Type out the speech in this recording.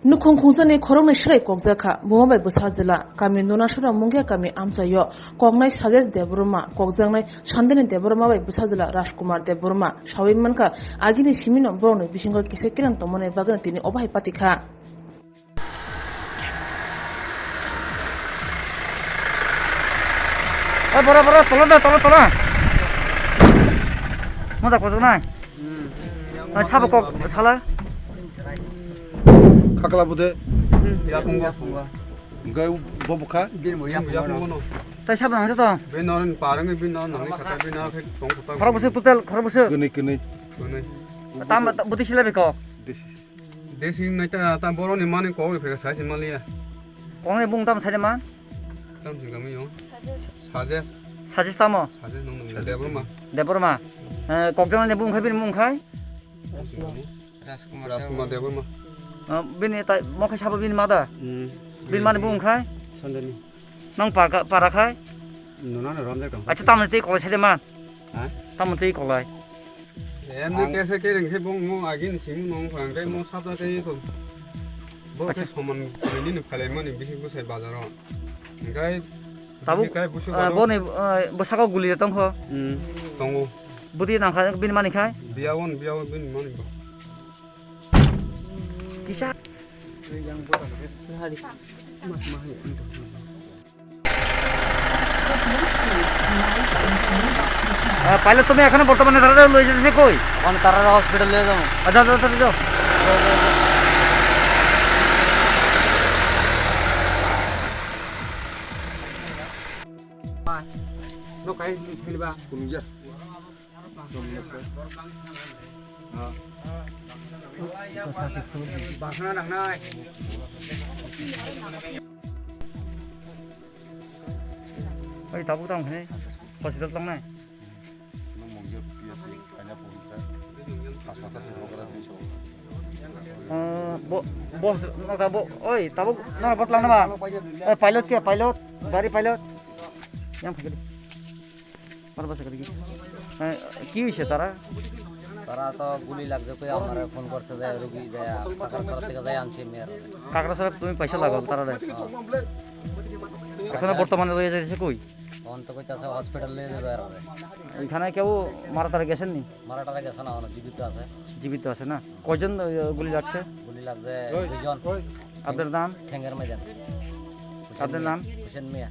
Nukong khungzani khorong na shrai kokjaka bumabai busajila kami nonashura mungge kami amchayo kognai sajes deburma kokjangnai shandeni deburma bai busajila Rajkumar deburma shawimmanka agini simino brone bisingo kisekiran tomone bagana tini obai patikha bora tola moda ko nai sabo kok sala kakala bude ya punga gai bobuka gin mo ya punga no tai sabo nang to ben non parang bin non nang khata bin na khek tong khata khorobuse putel khorobuse kene tam buti silabe ko desi na ta boro ni mane ko phega sai sin malia kongai bung tam saje ma tam sing kami yo saje sajes tamo saje nong nong debroma deburma kokjang ne bung khai bin mung khai Rajkumar debroma bin tai mo khai sabo bin mada bin mane bung khai sandani nang para khai nona na ram de kam acha tam te ko saje ma ha tam te ko lai em ne kese ke reng he bong mo agin sim nong phang kai mo sabda kai to bo ke soman ni ni phale mani bihi ko sai bazar ngai tabu kai busu bo ne bosako guli tong ho tongo buti nang khai bin mane khai biawon bin mani ba kisah pilot তুমি এখানে বর্তমানে তারা লয়ে যেতেছে কই on তারা hospital নিয়ে যাবো আচ্ছা যাও no kai khilba kunja bahana nang nai ওই তাবু তাম খানে হসপিটাল তাম নাই bos nak tabu oi tabu nak patlang nama pilot ke pilot dari pilot yang pergi mana bahasa kerja কি হইছে তারা তারা তো গুলি লাগছে কই আমারে ফোন করছে যে রোগী যায় কাকারসর থেকে যায় আনছি মেয়ের কাকড়া সাহেব তুমি পয়সা লাগাও তারা এখন বর্তমানে রয়ে যাচ্ছে কই ফোন তো কইতাছে হসপিটাল নিয়ে যাবে আর এখানে কেউ মারা তারা গেছেন নি মারাটারা গেছে না অনেক জীবিত আছে না কয়জন গুলি লাগছে গুলি লাগছে দুইজন আপনার নাম ঠেঙ্গের ময়দান আপনার নাম হোসেন মিয়া